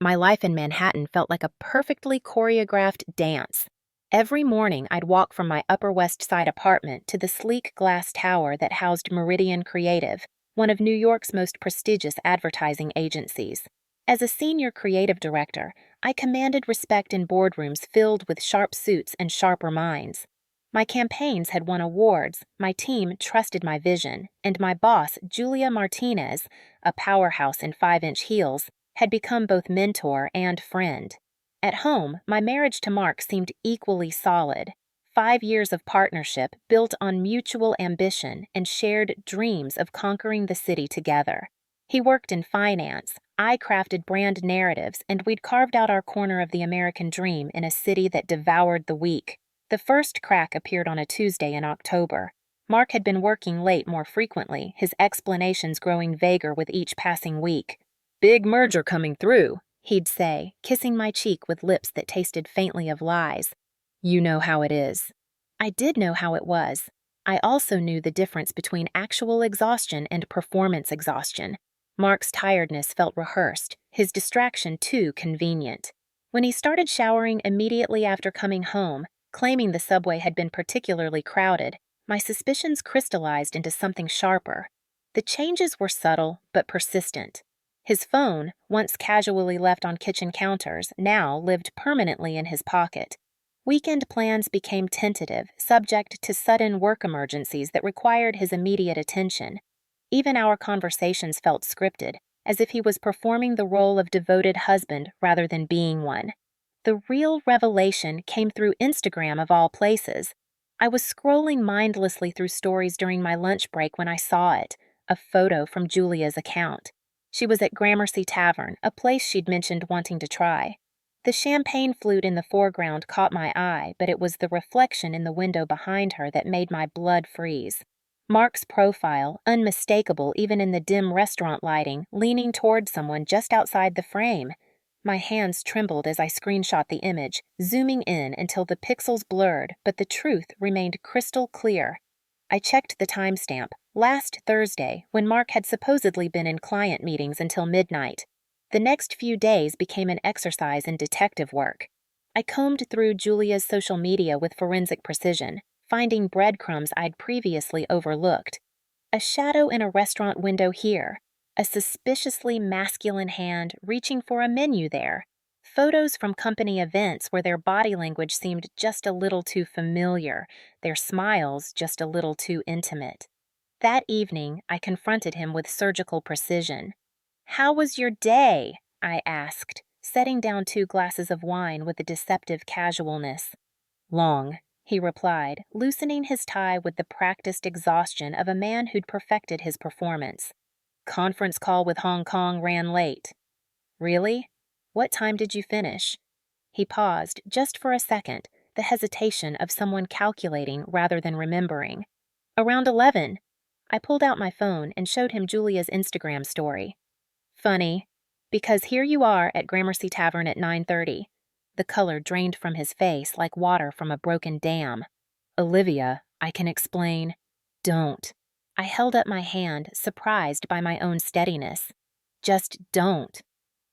My life in Manhattan felt like a perfectly choreographed dance. Every morning, I'd walk from my Upper West Side apartment to the sleek glass tower that housed Meridian Creative, one of New York's most prestigious advertising agencies. As a senior creative director, I commanded respect in boardrooms filled with sharp suits and sharper minds. My campaigns had won awards, my team trusted my vision, and my boss, Julia Martinez, a powerhouse in 5-inch heels, had become both mentor and friend. At home, my marriage to Mark seemed equally solid. 5 years of partnership built on mutual ambition and shared dreams of conquering the city together. He worked in finance, I crafted brand narratives, and we'd carved out our corner of the American dream in a city that devoured the week. The first crack appeared on a Tuesday in October. Mark had been working late more frequently, his explanations growing vaguer with each passing week. "Big merger coming through," he'd say, kissing my cheek with lips that tasted faintly of lies. "You know how it is." I did know how it was. I also knew the difference between actual exhaustion and performance exhaustion. Mark's tiredness felt rehearsed, his distraction too convenient. When he started showering immediately after coming home, claiming the subway had been particularly crowded, my suspicions crystallized into something sharper. The changes were subtle but persistent. His phone, once casually left on kitchen counters, now lived permanently in his pocket. Weekend plans became tentative, subject to sudden work emergencies that required his immediate attention. Even our conversations felt scripted, as if he was performing the role of devoted husband rather than being one. The real revelation came through Instagram of all places. I was scrolling mindlessly through stories during my lunch break when I saw it, a photo from Julia's account. She was at Gramercy Tavern, a place she'd mentioned wanting to try. The champagne flute in the foreground caught my eye, but it was the reflection in the window behind her that made my blood freeze. Mark's profile, unmistakable even in the dim restaurant lighting, leaning toward someone just outside the frame. My hands trembled as I screenshot the image, zooming in until the pixels blurred, but the truth remained crystal clear. I checked the timestamp, last Thursday, when Mark had supposedly been in client meetings until midnight. The next few days became an exercise in detective work. I combed through Julia's social media with forensic precision, finding breadcrumbs I'd previously overlooked. A shadow in a restaurant window here, a suspiciously masculine hand reaching for a menu there, photos from company events where their body language seemed just a little too familiar, their smiles just a little too intimate. That evening, I confronted him with surgical precision. "How was your day?" I asked, setting down 2 glasses of wine with a deceptive casualness. "Long," he replied, loosening his tie with the practiced exhaustion of a man who'd perfected his performance. "Conference call with Hong Kong ran late." "Really? What time did you finish?" He paused, just for a second, the hesitation of someone calculating rather than remembering. "Around 11. I pulled out my phone and showed him Julia's Instagram story. "Funny, because here you are at Gramercy Tavern at 9:30. The color drained from his face like water from a broken dam. "Olivia, I can explain." "Don't." I held up my hand, surprised by my own steadiness. "Just don't."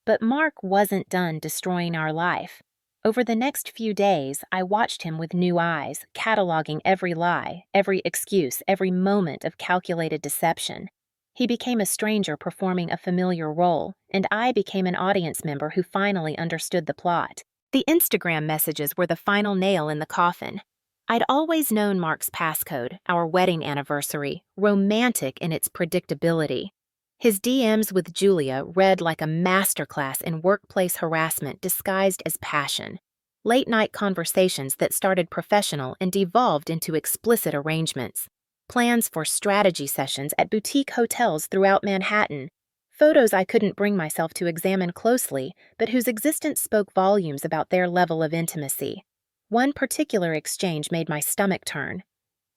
But Mark wasn't done destroying our life. Over the next few days, I watched him with new eyes, cataloging every lie, every excuse, every moment of calculated deception. He became a stranger performing a familiar role, and I became an audience member who finally understood the plot. The Instagram messages were the final nail in the coffin. I'd always known Mark's passcode, our wedding anniversary, romantic in its predictability. His DMs with Julia read like a masterclass in workplace harassment disguised as passion. Late-night conversations that started professional and devolved into explicit arrangements. Plans for strategy sessions at boutique hotels throughout Manhattan. Photos I couldn't bring myself to examine closely, but whose existence spoke volumes about their level of intimacy. One particular exchange made my stomach turn.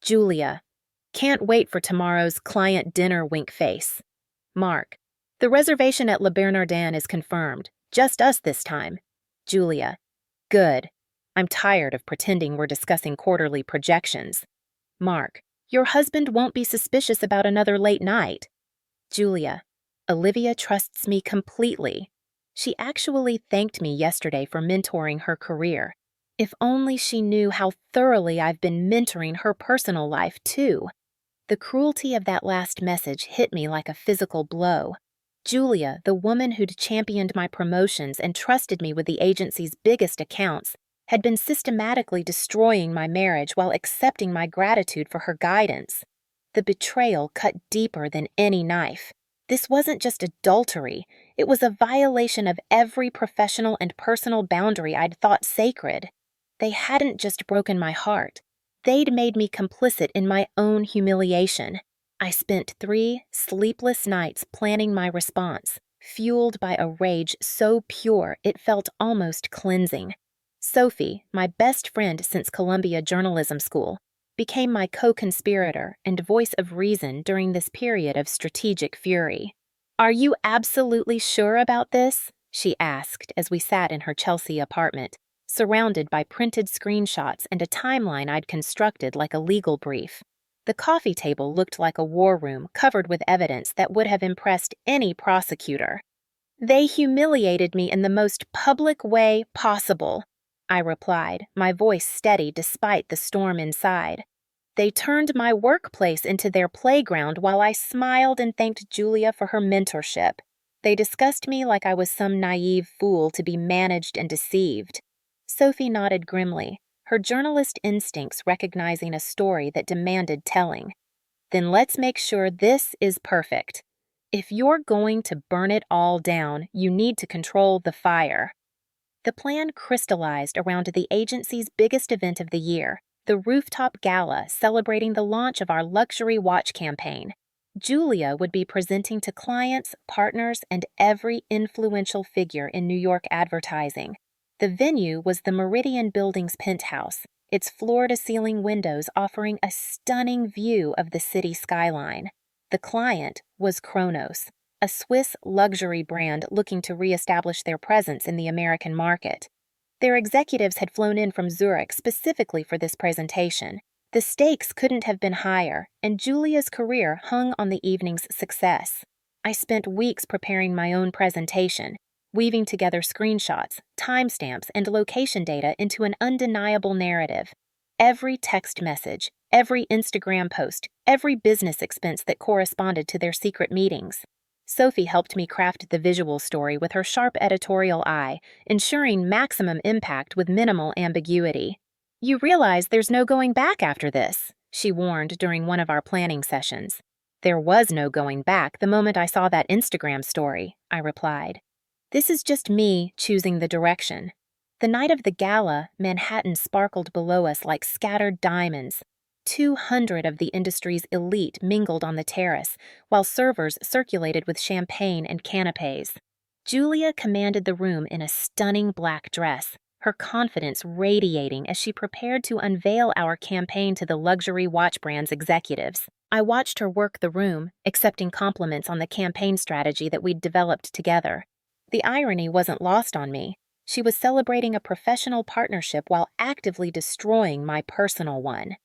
Julia. "Can't wait for tomorrow's client dinner wink face." Mark. "The reservation at Le Bernardin is confirmed. Just us this time." Julia. "Good. I'm tired of pretending we're discussing quarterly projections." Mark. "Your husband won't be suspicious about another late night." Julia. "Olivia trusts me completely." She actually thanked me yesterday for mentoring her career. If only she knew how thoroughly I've been mentoring her personal life, too. The cruelty of that last message hit me like a physical blow. Julia, the woman who'd championed my promotions and trusted me with the agency's biggest accounts, had been systematically destroying my marriage while accepting my gratitude for her guidance. The betrayal cut deeper than any knife. This wasn't just adultery, it was a violation of every professional and personal boundary I'd thought sacred. They hadn't just broken my heart. They'd made me complicit in my own humiliation. I spent 3 sleepless nights planning my response, fueled by a rage so pure it felt almost cleansing. Sophie, my best friend since Columbia Journalism School, became my co-conspirator and voice of reason during this period of strategic fury. "Are you absolutely sure about this?" she asked as we sat in her Chelsea apartment, surrounded by printed screenshots and a timeline I'd constructed like a legal brief. The coffee table looked like a war room covered with evidence that would have impressed any prosecutor. "They humiliated me in the most public way possible," I replied, my voice steady despite the storm inside. "They turned my workplace into their playground while I smiled and thanked Julia for her mentorship. They discussed me like I was some naive fool to be managed and deceived." Sophie nodded grimly, her journalist instincts recognizing a story that demanded telling. "Then let's make sure this is perfect. If you're going to burn it all down, you need to control the fire." The plan crystallized around the agency's biggest event of the year, the rooftop gala celebrating the launch of our luxury watch campaign. Julia would be presenting to clients, partners, and every influential figure in New York advertising. The venue was the Meridian Building's penthouse, its floor-to-ceiling windows offering a stunning view of the city skyline. The client was Kronos, a Swiss luxury brand looking to reestablish their presence in the American market. Their executives had flown in from Zurich specifically for this presentation. The stakes couldn't have been higher, and Julia's career hung on the evening's success. I spent weeks preparing my own presentation, weaving together screenshots, timestamps, and location data into an undeniable narrative. Every text message, every Instagram post, every business expense that corresponded to their secret meetings. Sophie helped me craft the visual story with her sharp editorial eye, ensuring maximum impact with minimal ambiguity. "You realize there's no going back after this," she warned during one of our planning sessions. "There was no going back the moment I saw that Instagram story," I replied. "This is just me choosing the direction." The night of the gala, Manhattan sparkled below us like scattered diamonds. 200 of the industry's elite mingled on the terrace, while servers circulated with champagne and canapes. Julia commanded the room in a stunning black dress, her confidence radiating as she prepared to unveil our campaign to the luxury watch brand's executives. I watched her work the room, accepting compliments on the campaign strategy that we'd developed together. The irony wasn't lost on me. She was celebrating a professional partnership while actively destroying my personal one.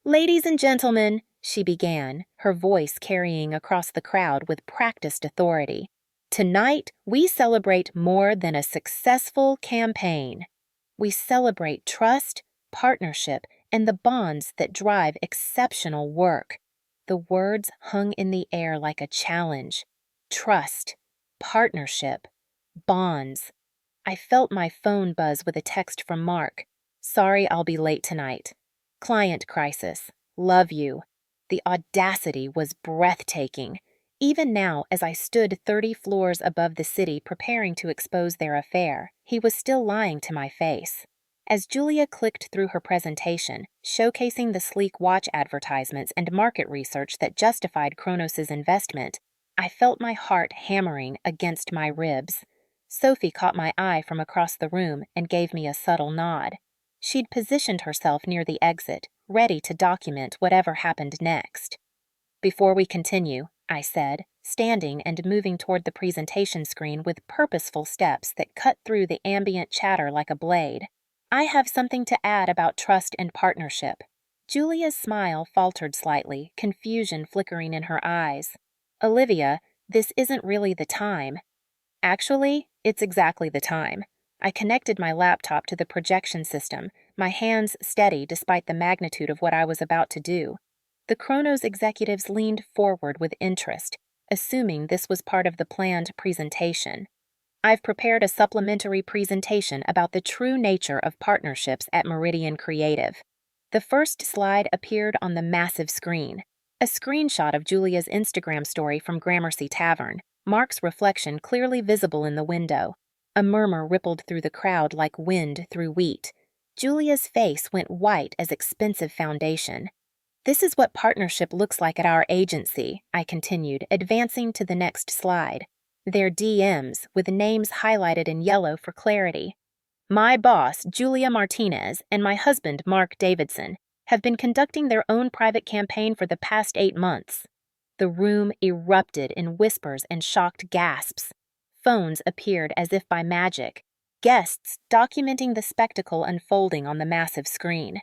"Ladies and gentlemen," she began, her voice carrying across the crowd with practiced authority, "tonight we celebrate more than a successful campaign. We celebrate trust, partnership, and the bonds that drive exceptional work." The words hung in the air like a challenge. Trust, partnership, bonds. I felt my phone buzz with a text from Mark. "Sorry I'll be late tonight. Client crisis. Love you." The audacity was breathtaking. Even now, as I stood 30 floors above the city preparing to expose their affair, he was still lying to my face. As Julia clicked through her presentation, showcasing the sleek watch advertisements and market research that justified Kronos's investment, I felt my heart hammering against my ribs. Sophie caught my eye from across the room and gave me a subtle nod. She'd positioned herself near the exit, ready to document whatever happened next. "Before we continue," I said, standing and moving toward the presentation screen with purposeful steps that cut through the ambient chatter like a blade, "I have something to add about trust and partnership." Julia's smile faltered slightly, confusion flickering in her eyes. "Olivia, this isn't really the time." Actually, it's exactly the time. I connected my laptop to the projection system, my hands steady despite the magnitude of what I was about to do. The Chronos executives leaned forward with interest, assuming this was part of the planned presentation. I've prepared a supplementary presentation about the true nature of partnerships at Meridian Creative. The first slide appeared on the massive screen, a screenshot of Julia's Instagram story from Gramercy Tavern, Mark's reflection clearly visible in the window. A murmur rippled through the crowd like wind through wheat. Julia's face went white as expensive foundation. This is what partnership looks like at our agency, I continued, advancing to the next slide. Their DMs, with names highlighted in yellow for clarity. My boss, Julia Martinez, and my husband, Mark Davidson, have been conducting their own private campaign for the past 8 months. The room erupted in whispers and shocked gasps. Phones appeared as if by magic, guests documenting the spectacle unfolding on the massive screen.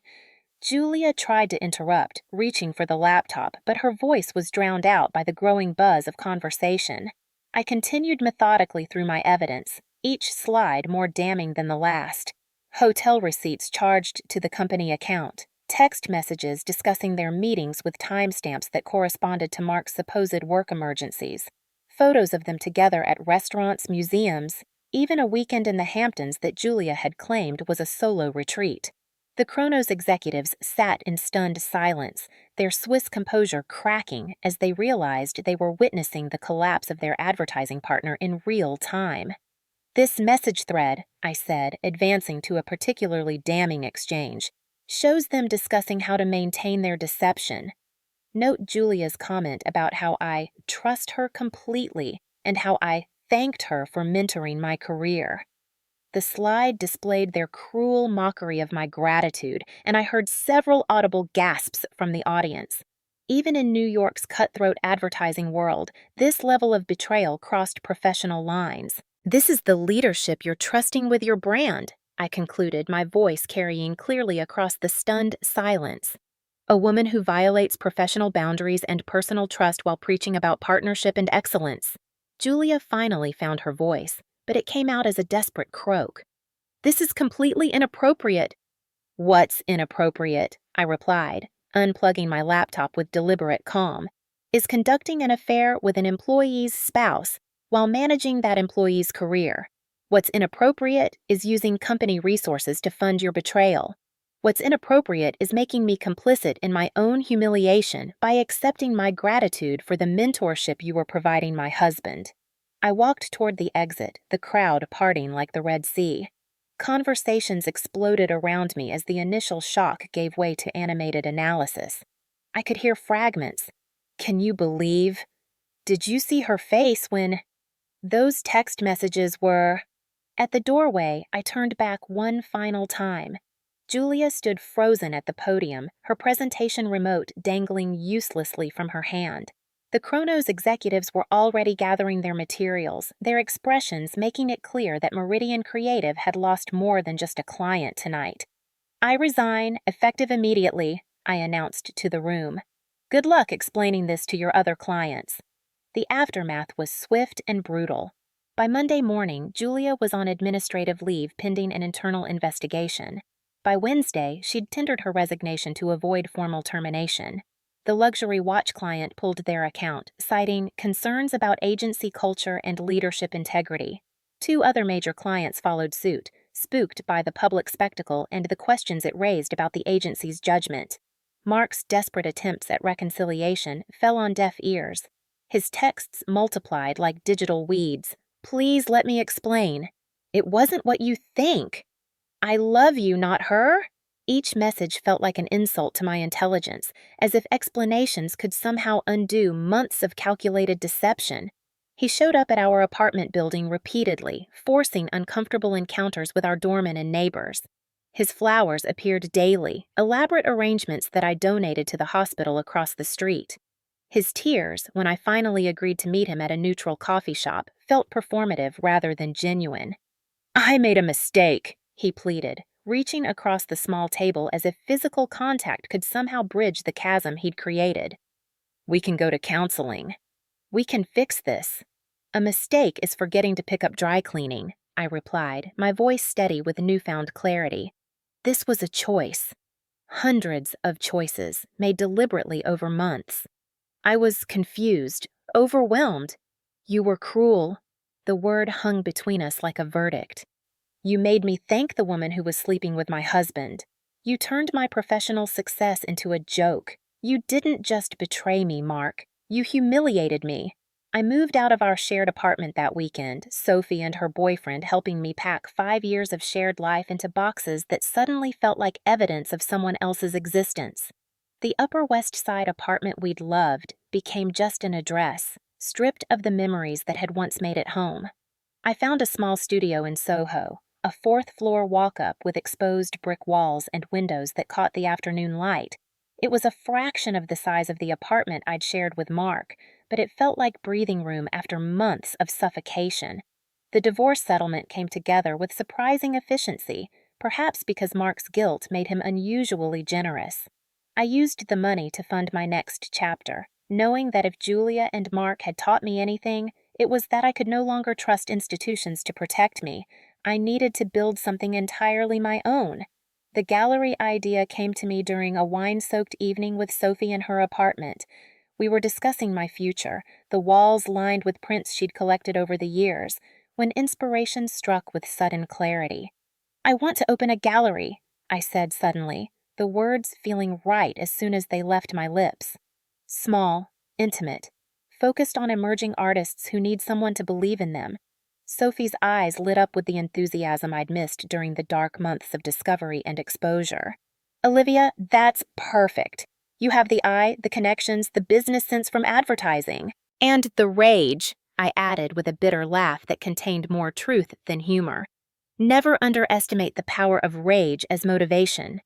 Julia tried to interrupt, reaching for the laptop, but her voice was drowned out by the growing buzz of conversation. I continued methodically through my evidence, each slide more damning than the last. Hotel receipts charged to the company account, text messages discussing their meetings with timestamps that corresponded to Mark's supposed work emergencies, photos of them together at restaurants, museums, even a weekend in the Hamptons that Julia had claimed was a solo retreat. The Chronos executives sat in stunned silence, their Swiss composure cracking as they realized they were witnessing the collapse of their advertising partner in real time. This message thread, I said, advancing to a particularly damning exchange, shows them discussing how to maintain their deception. Note Julia's comment about how I trust her completely and how I thanked her for mentoring my career. The slide displayed their cruel mockery of my gratitude, and I heard several audible gasps from the audience. Even in New York's cutthroat advertising world, this level of betrayal crossed professional lines. This is the leadership you're trusting with your brand, I concluded, my voice carrying clearly across the stunned silence. A woman who violates professional boundaries and personal trust while preaching about partnership and excellence. Julia finally found her voice, but it came out as a desperate croak. This is completely inappropriate. What's inappropriate? I replied, unplugging my laptop with deliberate calm, is conducting an affair with an employee's spouse while managing that employee's career. What's inappropriate is using company resources to fund your betrayal. What's inappropriate is making me complicit in my own humiliation by accepting my gratitude for the mentorship you were providing my husband. I walked toward the exit, the crowd parting like the Red Sea. Conversations exploded around me as the initial shock gave way to animated analysis. I could hear fragments. Can you believe? Did you see her face when... Those text messages were... At the doorway, I turned back one final time. Julia stood frozen at the podium, her presentation remote dangling uselessly from her hand. The Chronos executives were already gathering their materials, their expressions making it clear that Meridian Creative had lost more than just a client tonight. I resign, effective immediately, I announced to the room. Good luck explaining this to your other clients. The aftermath was swift and brutal. By Monday morning, Julia was on administrative leave pending an internal investigation. By Wednesday, she'd tendered her resignation to avoid formal termination. The luxury watch client pulled their account, citing concerns about agency culture and leadership integrity. 2 other major clients followed suit, spooked by the public spectacle and the questions it raised about the agency's judgment. Mark's desperate attempts at reconciliation fell on deaf ears. His texts multiplied like digital weeds. Please let me explain. It wasn't what you think. I love you, not her. Each message felt like an insult to my intelligence, as if explanations could somehow undo months of calculated deception. He showed up at our apartment building repeatedly, forcing uncomfortable encounters with our doormen and neighbors. His flowers appeared daily, elaborate arrangements that I donated to the hospital across the street. His tears, when I finally agreed to meet him at a neutral coffee shop, felt performative rather than genuine. I made a mistake, he pleaded, reaching across the small table as if physical contact could somehow bridge the chasm he'd created. We can go to counseling. We can fix this. A mistake is forgetting to pick up dry cleaning, I replied, my voice steady with newfound clarity. This was a choice. Hundreds of choices, made deliberately over months. I was confused, overwhelmed. You were cruel. The word hung between us like a verdict. You made me thank the woman who was sleeping with my husband. You turned my professional success into a joke. You didn't just betray me, Mark. You humiliated me. I moved out of our shared apartment that weekend, Sophie and her boyfriend helping me pack 5 years of shared life into boxes that suddenly felt like evidence of someone else's existence. The Upper West Side apartment we'd loved became just an address, stripped of the memories that had once made it home. I found a small studio in Soho, a fourth-floor walk-up with exposed brick walls and windows that caught the afternoon light. It was a fraction of the size of the apartment I'd shared with Mark, but it felt like breathing room after months of suffocation. The divorce settlement came together with surprising efficiency, perhaps because Mark's guilt made him unusually generous. I used the money to fund my next chapter, knowing that if Julia and Mark had taught me anything, it was that I could no longer trust institutions to protect me. I needed to build something entirely my own. The gallery idea came to me during a wine-soaked evening with Sophie in her apartment. We were discussing my future, the walls lined with prints she'd collected over the years, when inspiration struck with sudden clarity. I want to open a gallery, I said suddenly, the words feeling right as soon as they left my lips. Small, intimate, focused on emerging artists who need someone to believe in them. Sophie's eyes lit up with the enthusiasm I'd missed during the dark months of discovery and exposure. Olivia, that's perfect. You have the eye, the connections, the business sense from advertising. And the rage, I added with a bitter laugh that contained more truth than humor. Never underestimate the power of rage as motivation.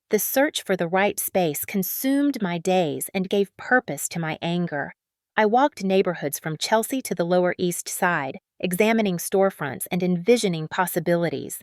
The search for the right space consumed my days and gave purpose to my anger. I walked neighborhoods from Chelsea to the Lower East Side, examining storefronts and envisioning possibilities.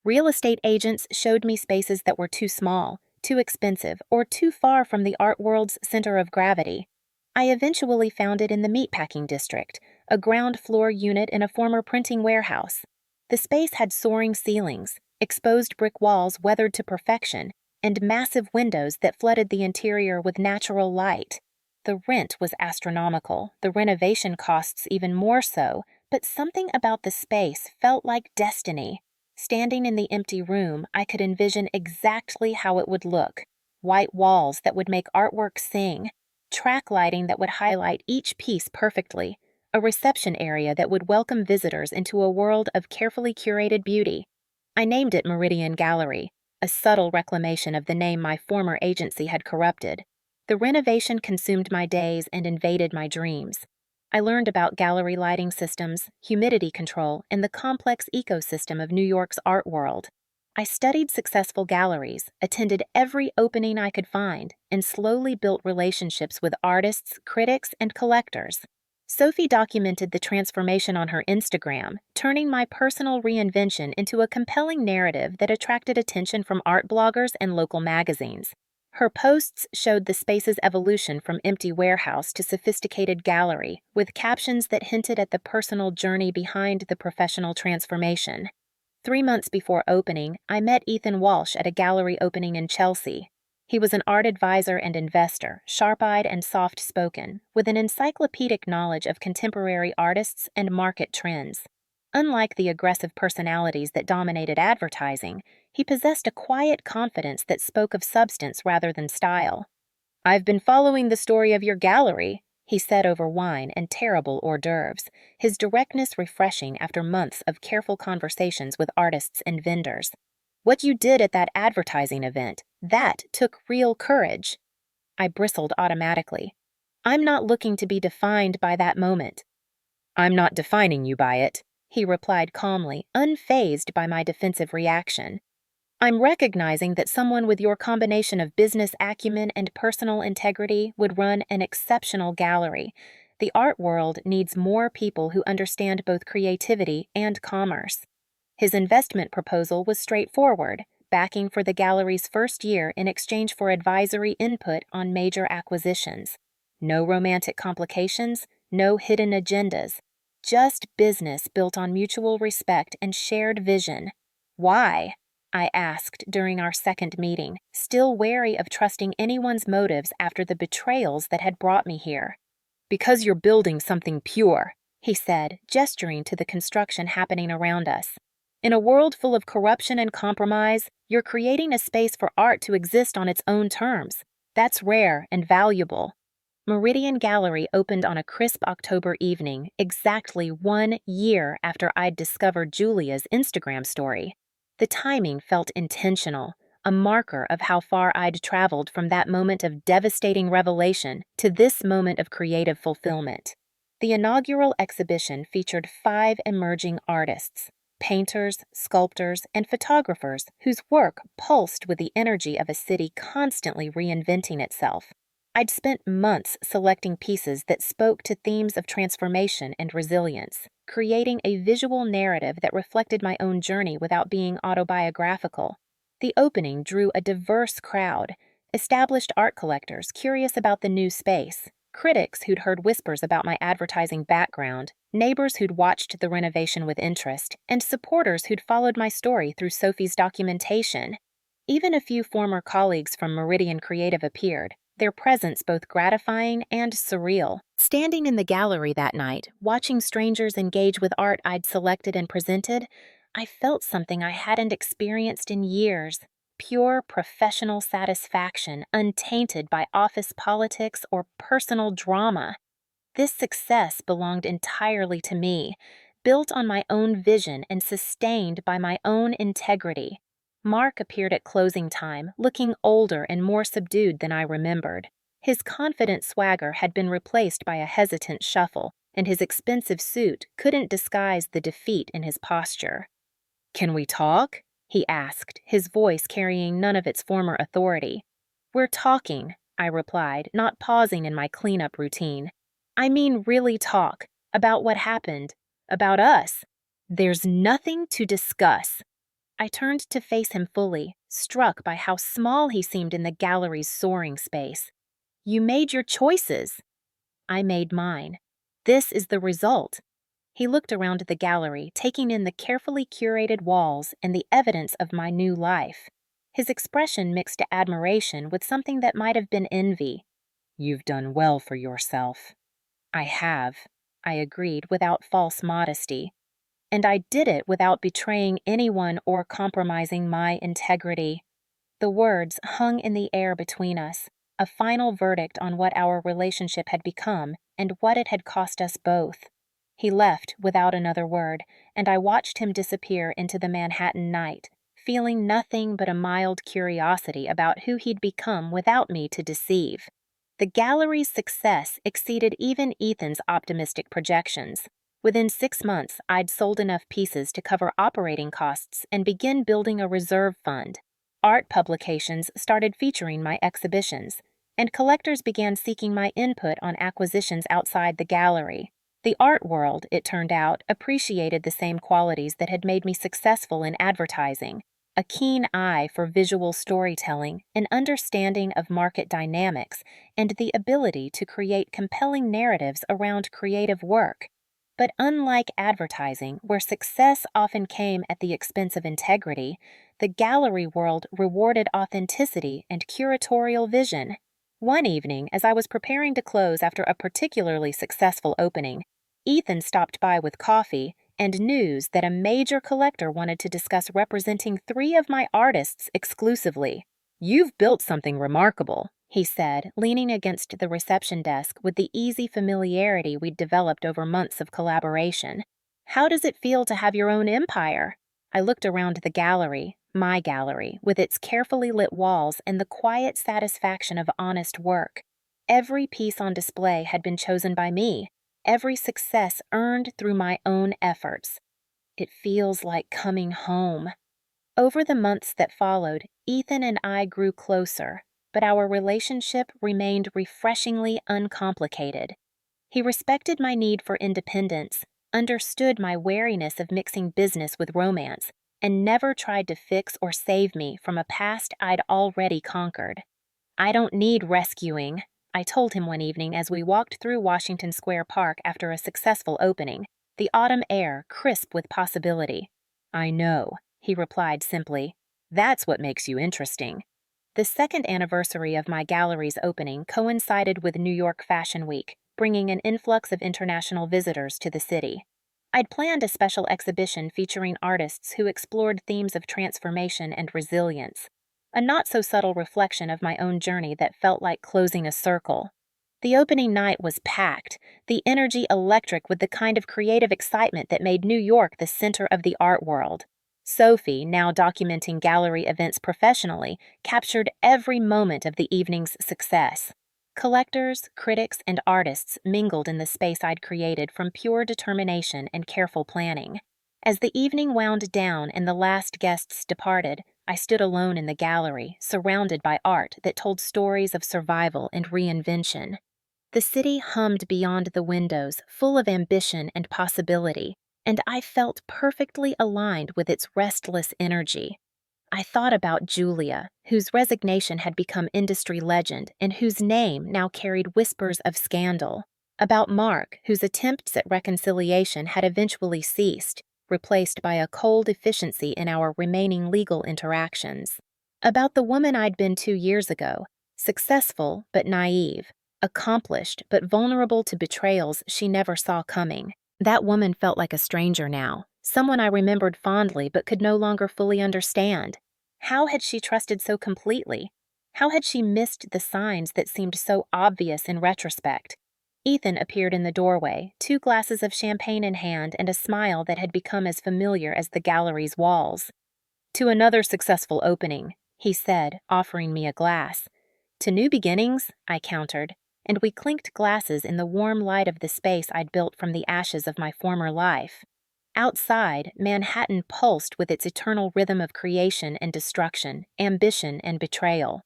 Real estate agents showed me spaces that were too small, too expensive, or too far from the art world's center of gravity. I eventually found it in the meatpacking district, a ground-floor unit in a former printing warehouse. The space had soaring ceilings, exposed brick walls weathered to perfection, and massive windows that flooded the interior with natural light. The rent was astronomical, the renovation costs even more so, but something about the space felt like destiny. Standing in the empty room, I could envision exactly how it would look. White walls that would make artwork sing, track lighting that would highlight each piece perfectly, a reception area that would welcome visitors into a world of carefully curated beauty. I named it Meridian Gallery, a subtle reclamation of the name my former agency had corrupted. The renovation consumed my days and invaded my dreams. I learned about gallery lighting systems, humidity control, and the complex ecosystem of New York's art world. I studied successful galleries, attended every opening I could find, and slowly built relationships with artists, critics, and collectors. Sophie documented the transformation on her Instagram, turning my personal reinvention into a compelling narrative that attracted attention from art bloggers and local magazines. Her posts showed the space's evolution from empty warehouse to sophisticated gallery, with captions that hinted at the personal journey behind the professional transformation. 3 months before opening, I met Ethan Walsh at a gallery opening in Chelsea. He was an art advisor and investor, sharp-eyed and soft-spoken, with an encyclopedic knowledge of contemporary artists and market trends. Unlike the aggressive personalities that dominated advertising, he possessed a quiet confidence that spoke of substance rather than style. "I've been following the story of your gallery," he said over wine and terrible hors d'oeuvres, his directness refreshing after months of careful conversations with artists and vendors. "What you did at that advertising event, that took real courage." I bristled automatically. "I'm not looking to be defined by that moment." "I'm not defining you by it," he replied calmly, unfazed by my defensive reaction. "I'm recognizing that someone with your combination of business acumen and personal integrity would run an exceptional gallery. The art world needs more people who understand both creativity and commerce." His investment proposal was straightforward, backing for the gallery's first year in exchange for advisory input on major acquisitions. No romantic complications, no hidden agendas. just business built on mutual respect and shared vision. Why? I asked during our second meeting, still wary of trusting anyone's motives after the betrayals that had brought me here. Because you're building something pure, he said, gesturing to the construction happening around us. In a world full of corruption and compromise, you're creating a space for art to exist on its own terms. That's rare and valuable. Meridian Gallery opened on a crisp October evening, exactly 1 year after I'd discovered Julia's Instagram story. The timing felt intentional, a marker of how far I'd traveled from that moment of devastating revelation to this moment of creative fulfillment. The inaugural exhibition featured 5 emerging artists, painters, sculptors, and photographers whose work pulsed with the energy of a city constantly reinventing itself. I'd spent months selecting pieces that spoke to themes of transformation and resilience, creating a visual narrative that reflected my own journey without being autobiographical. The opening drew a diverse crowd, established art collectors curious about the new space, critics who'd heard whispers about my advertising background, neighbors who'd watched the renovation with interest, and supporters who'd followed my story through Sophie's documentation. Even a few former colleagues from Meridian Creative appeared, their presence both gratifying and surreal. Standing in the gallery that night, watching strangers engage with art I'd selected and presented, I felt something I hadn't experienced in years. Pure professional satisfaction, untainted by office politics or personal drama. This success belonged entirely to me, built on my own vision and sustained by my own integrity. Mark appeared at closing time, looking older and more subdued than I remembered. His confident swagger had been replaced by a hesitant shuffle, and his expensive suit couldn't disguise the defeat in his posture. "Can we talk?" he asked, his voice carrying none of its former authority. "We're talking," I replied, not pausing in my cleanup routine. "I mean really talk, about what happened, about us. There's nothing to discuss." I turned to face him fully, struck by how small he seemed in the gallery's soaring space. "You made your choices." I made mine. This is the result. He looked around the gallery, taking in the carefully curated walls and the evidence of my new life. His expression mixed admiration with something that might have been envy. "You've done well for yourself." "I have," I agreed without false modesty. "And I did it without betraying anyone or compromising my integrity." The words hung in the air between us, a final verdict on what our relationship had become and what it had cost us both. He left without another word, and I watched him disappear into the Manhattan night, feeling nothing but a mild curiosity about who he'd become without me to deceive. The gallery's success exceeded even Ethan's optimistic projections. Within 6 months, I'd sold enough pieces to cover operating costs and begin building a reserve fund. Art publications started featuring my exhibitions, and collectors began seeking my input on acquisitions outside the gallery. The art world, it turned out, appreciated the same qualities that had made me successful in advertising: a keen eye for visual storytelling, an understanding of market dynamics, and the ability to create compelling narratives around creative work. But unlike advertising, where success often came at the expense of integrity, the gallery world rewarded authenticity and curatorial vision. One evening, as I was preparing to close after a particularly successful opening, Ethan stopped by with coffee and news that a major collector wanted to discuss representing 3 of my artists exclusively. "You've built something remarkable," he said, leaning against the reception desk with the easy familiarity we'd developed over months of collaboration. "How does it feel to have your own empire?" I looked around the gallery, my gallery, with its carefully lit walls and the quiet satisfaction of honest work. Every piece on display had been chosen by me, every success earned through my own efforts. It feels like coming home. Over the months that followed, Ethan and I grew closer, but our relationship remained refreshingly uncomplicated. He respected my need for independence, understood my wariness of mixing business with romance, and never tried to fix or save me from a past I'd already conquered. "I don't need rescuing," I told him one evening as we walked through Washington Square Park after a successful opening. the autumn air crisp with possibility. "I know," he replied simply. "That's what makes you interesting." The second anniversary of my gallery's opening coincided with New York Fashion Week, bringing an influx of international visitors to the city. I'd planned a special exhibition featuring artists who explored themes of transformation and resilience, a not-so-subtle reflection of my own journey that felt like closing a circle. The opening night was packed, the energy electric with the kind of creative excitement that made New York the center of the art world. Sophie, now documenting gallery events professionally, captured every moment of the evening's success. Collectors, critics, and artists mingled in the space I'd created from pure determination and careful planning. As the evening wound down and the last guests departed, I stood alone in the gallery, surrounded by art that told stories of survival and reinvention. The city hummed beyond the windows, full of ambition and possibility, and I felt perfectly aligned with its restless energy. I thought about Julia, whose resignation had become industry legend and whose name now carried whispers of scandal. About Mark, whose attempts at reconciliation had eventually ceased, replaced by a cold efficiency in our remaining legal interactions. About the woman I'd been 2 years ago, successful but naive, accomplished but vulnerable to betrayals she never saw coming. That woman felt like a stranger now, someone I remembered fondly but could no longer fully understand. How had she trusted so completely? How had she missed the signs that seemed so obvious in retrospect? Ethan appeared in the doorway, 2 glasses of champagne in hand and a smile that had become as familiar as the gallery's walls. "To another successful opening," he said, offering me a glass. "To new beginnings," I countered, and we clinked glasses in the warm light of the space I'd built from the ashes of my former life. Outside, Manhattan pulsed with its eternal rhythm of creation and destruction, ambition and betrayal.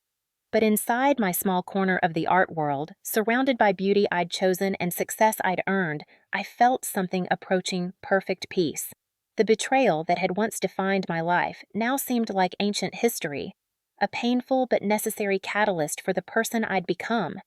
But inside my small corner of the art world, surrounded by beauty I'd chosen and success I'd earned, I felt something approaching perfect peace. The betrayal that had once defined my life now seemed like ancient history, a painful but necessary catalyst for the person I'd become.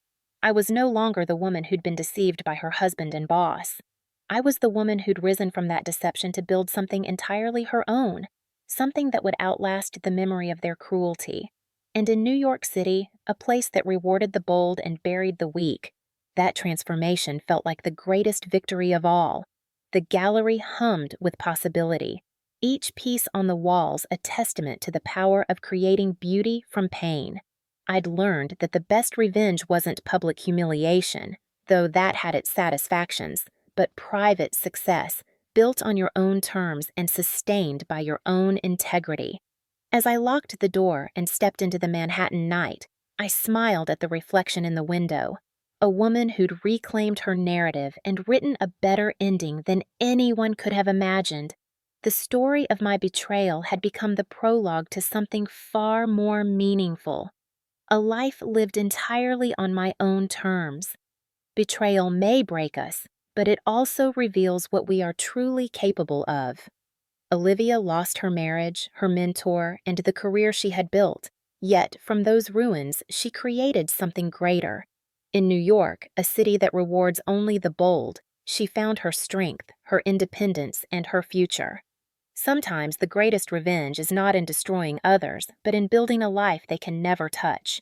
I was no longer the woman who'd been deceived by her husband and boss. I was the woman who'd risen from that deception to build something entirely her own, something that would outlast the memory of their cruelty. And in New York City, a place that rewarded the bold and buried the weak, that transformation felt like the greatest victory of all. The gallery hummed with possibility, each piece on the walls a testament to the power of creating beauty from pain. I'd learned that the best revenge wasn't public humiliation, though that had its satisfactions, but private success, built on your own terms and sustained by your own integrity. As I locked the door and stepped into the Manhattan night, I smiled at the reflection in the window, a woman who'd reclaimed her narrative and written a better ending than anyone could have imagined. The story of my betrayal had become the prologue to something far more meaningful. A life lived entirely on my own terms. Betrayal may break us, but it also reveals what we are truly capable of. Olivia lost her marriage, her mentor, and the career she had built, yet from those ruins she created something greater. In New York, a city that rewards only the bold, she found her strength, her independence, and her future. Sometimes the greatest revenge is not in destroying others, but in building a life they can never touch.